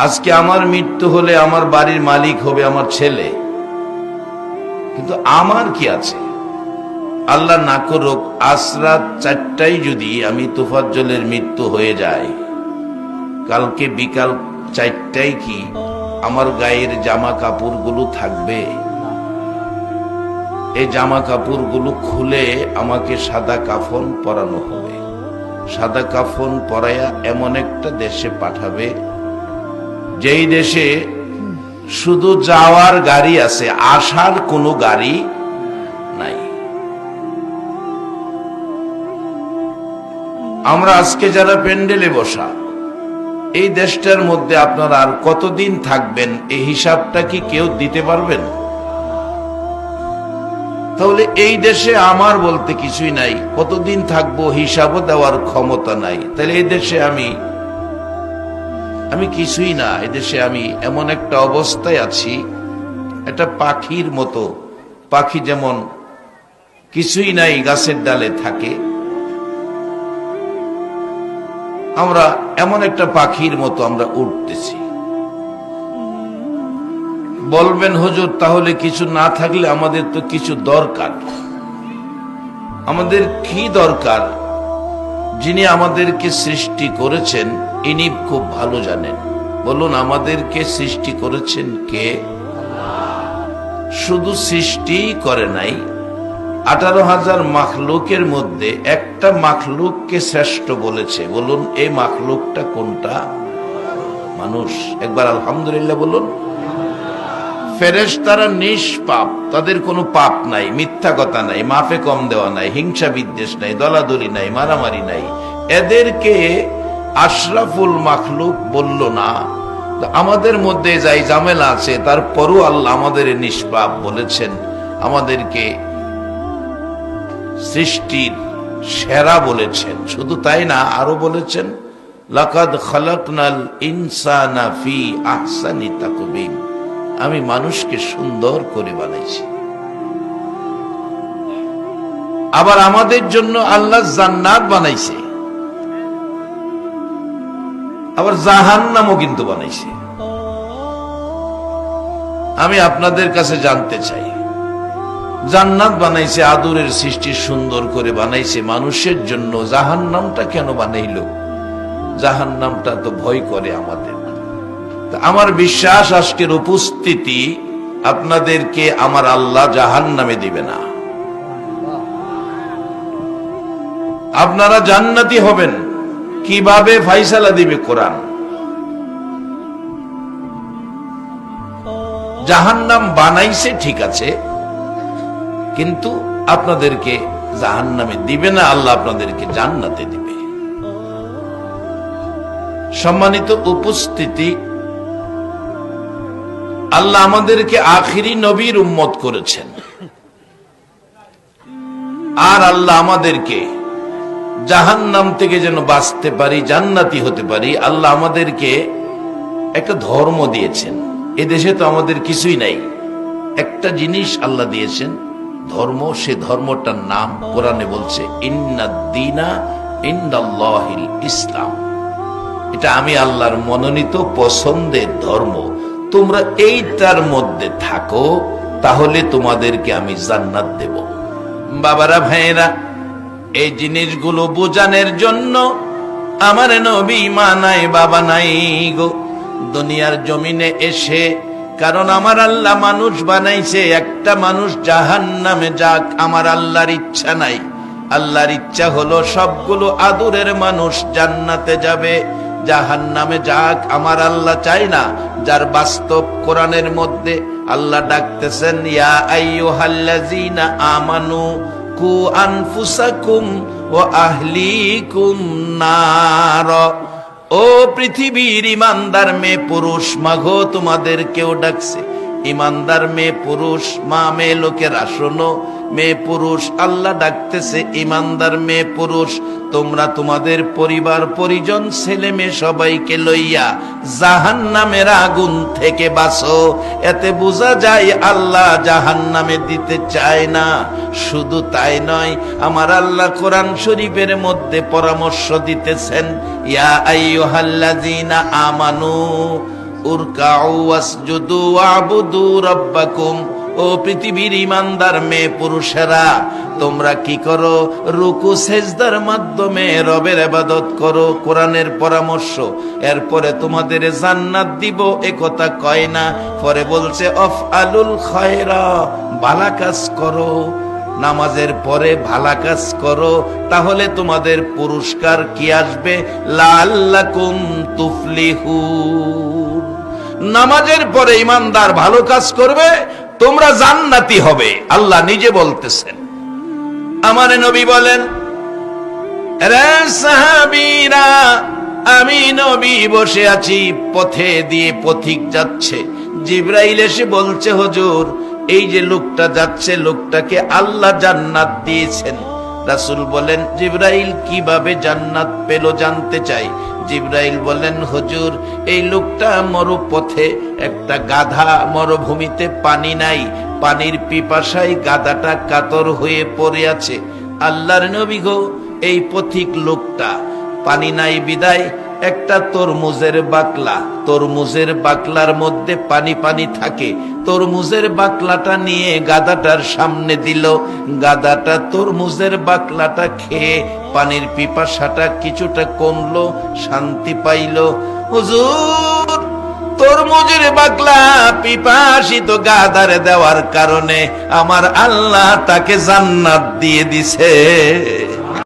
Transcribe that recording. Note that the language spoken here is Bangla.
আজকে আমার মৃত্যু হলে আমার বাড়ির মালিক হবে আমার ছেলে, কিন্তু আমার কি আছে? আল্লাহ না করুক আজ রাত 4টায় যদি আমি তোফাজ্জলের মৃত্যু হয়ে যায়, কালকে বিকাল 4টায় কি আমার গায়ের জামা কাপড়গুলো থাকবে? এই জামা কাপড়গুলো খুলে আমাকে সাদা কাফন পরানো হবে। সাদা কাফন পরাইয়া এমন একটা দেশে পাঠাবে, যেই দেশে শুধু যাওয়ার গাড়ি আছে, আসার কোনো গাড়ি নাই। আমরা আজকে যারা প্যান্ডেলে বসা, এই দেশটার মধ্যে আপনারা আর কতদিন থাকবেন এই হিসাবটা কি কেউ দিতে পারবেন? তাহলে এই দেশে আমার বলতে কিছুই নাই, কতদিন থাকবো হিসাবও দেওয়ার ক্ষমতা নাই। তাহলে এই দেশে আমি কিছুই না। এই দেশে আমি এমন একটা অবস্থায় আছি, একটা পাখির মতো। পাখি যেমন কিছুই নাই, গাছের ডালে থাকে, আমরা এমন একটা পাখির মতো আমরা উঠতেছি। বলবেন হুজুর তাহলে কিছু না থাকলে আমাদের তো কিছু দরকার। আমাদের কি দরকার? যিনি আমাদেরকে সৃষ্টি করেছেন ইনি খুব ভালো জানেন। বলুন, আমাদেরকে সৃষ্টি করেছেন কে? শুধু সৃষ্টি করে নাই, 18,000 মাখলুকের মধ্যে একটা মাখলুককে শ্রেষ্ঠ বলেছে। বলুন এই মাখলুকটা কোনটা? মানুষ। একবার আলহামদুলিল্লাহ বলুন। ফেরেশতারা নিষ্পাপ, তাদের কোনো পাপ নাই, মিথ্যা কথা নাই, মাফে কম দেওয়া নাই, হিংসা বিদ্বেষ নাই, দলাদলি নাই, মারামারি নাই। এদেরকে আশরাফুল মাখলুক বলল না। আমাদের মধ্যে যাই ঝামেলা আছে, তারপরও আল্লাহ আমাদের নিষ্পাপ বলেছেন, আমাদেরকে সৃষ্টির সেরা বলেছেন। শুধু তাই না, আরো বলেছেন লাকাদ খালাকনাল ইনসানা ফি আহসানি তাকবীম, আমি মানুষকে সুন্দর করে বানাইছি। আবার আমাদের জন্য আল্লাহ জান্নাত বানাইছে, আবার জাহান্নামও কিন্তু বানাইছে। আমি আপনাদের কাছে জানতে চাই, জান্নাত বানাইছে, আদরের সৃষ্টি সুন্দর করে বানাইছে মানুষের জন্য, জাহান্নামটা কেন বানাইল? জাহান্নামটা তো ভয় করে আমাদের। আমার বিশ্বাস আজকের উপস্থিতি আপনাদেরকে আমার আল্লাহ জাহান্নামে দিবে না, আপনারা জান্নাতি হবেন। কিভাবে ফাইসালা দিবে কোরআন। জাহান্নাম বানাইছে ঠিক আছে, কিন্তু আপনাদেরকে জাহান্নামে দিবে না, আল্লাহ আপনাদেরকে জান্নাতে দিবে। সম্মানিত উপস্থিতি, আল্লাহ আমাদেরকে আখিরি নবীর উম্মত করেছেন, আর আল্লাহ আমাদেরকে জাহান্নাম থেকে যেন বাঁচতে পারি, জান্নাতি হতে পারি, আল্লাহ আমাদেরকে একটা ধর্ম দিয়েছেন। এদেশে তো আমাদের কিছুই নাই, একটা জিনিস আল্লাহ দিয়েছেন, ধর্ম। সে ধর্মটার নাম কোরআনে বলছে ইন্নাদ-দীনা ইনদাল্লাহিল ইসলাম। এটা আমি আল্লাহর মনোনীত পছন্দের ধর্ম। তোমরা এইটার মধ্যে থাকো, তাহলে তোমাদেরকে আমি জান্নাত দেব। বাবারা, ভাইয়েরা, এই জিনিসগুলো বোঝানোর জন্য আমার নবী মা নাই বাবা নাই গো দুনিয়ার জমিনে এসে। কারণ আমার আল্লাহ মানুষ বানাইছে, একটা মানুষ জাহান্নামে যাক আমার আল্লাহর ইচ্ছা নাই। আল্লাহর ইচ্ছা হলো সবগুলো আদরের মানুষ জান্নাতে যাবে, জাহান্নামে যাক আমার আল্লাহ চাই না। যার বাস্তব কোরআনের মধ্যে আল্লাহ ডাকতেছেন ইয়া আইয়ুহাল্লাযীনা আমানু কু আনফুসাকুম ওয়া আহলিকুম নার। ও পৃথিবীর ইমানদার মেয়ে পুরুষ, মাগো তোমাদেরকেও ডাকছে। ইমানদার মেয়ে পুরুষ, মা মেয়ে লোকেরা শোনো, মেয়ে পুরুষ আল্লাহ ডাকতেছে, ইমানদার মেয়ে পুরুষ তোমরা তোমাদের পরিবার পরিজন ছেলে মেয়ে সবাইকে লইয়া জাহান্নামের আগুন থেকে বাঁচো। এতে বোঝা যায় আল্লাহ জাহান্নামে দিতে চায় না। শুধু তাই নয়, আমার আল্লাহ কোরআন শরীফের মধ্যে পরামর্শ দিতেছেন ইয়া আইয়ুহাল্লাযীনা আমানু উরকাউ ওয়াসজুদু ওয়াবুদু রাব্বাকুম। ও পৃথিবীর ইমানদার মেয়ে পুরুষেরা, তোমরা কি করো? রুকু সেজদার মাধ্যমে রবের ইবাদত করো। কোরআনের পরামর্শ। এরপরে তোমাদের জান্নাত দিব এ কথা কয় না, পরে বলছে আফআলুল খায়রা, ভালো কাজ করো। নামাজের পরে ভালো কাজ করো, তাহলে তোমাদের পুরস্কার কি আসবে? লাআল্লাকুম তুফলিহুন। নামাজের পরে ইমানদার ভালো কাজ করবে, তোমরা জান্নাতি হবে। আল্লাহ নিজে বলতেছেন। আমার নবী বলেন, রে সাহাবীরা, আমি নবী বসে আছি, পথে দিয়ে পথিক যাচ্ছে। জিবরাইল এসে বলছে, হুজুর এই যে লোকটা যাচ্ছে, লোকটাকে আল্লাহ জান্নাত দিয়েছেন। রাসূল বলেন, জিবরাইল কিভাবে জান্নাত পেল জানতে চাই। জিবরাইল বলেন, হুজুর এই লোকটা মরুপথে, একটা গাধা, মরুভূমিতে পানি নাই, পানির পিপাসায় গাধাটা কাতর হয়ে পড়ে আছে। আল্লাহর নবী গো, এই পথিক লোকটা পানি নাই বিদায় একটা তরমুজের বাকলা, তরমুজের বাকলার মধ্যে পানি পানি থাকে, তরমুজের বাকলাটা নিয়ে গাধাটার সামনে দিল। গাধাটা তরমুজের বাকলাটা খেয়ে পানির পিপাসাটা কিছুটা কমলো, শান্তি পাইল। হুজুর তরমুজের বাকলা পিপাসিত গাধারে দেওয়ার কারণে আমার আল্লাহ তাকে জান্নাত দিয়ে দিছে।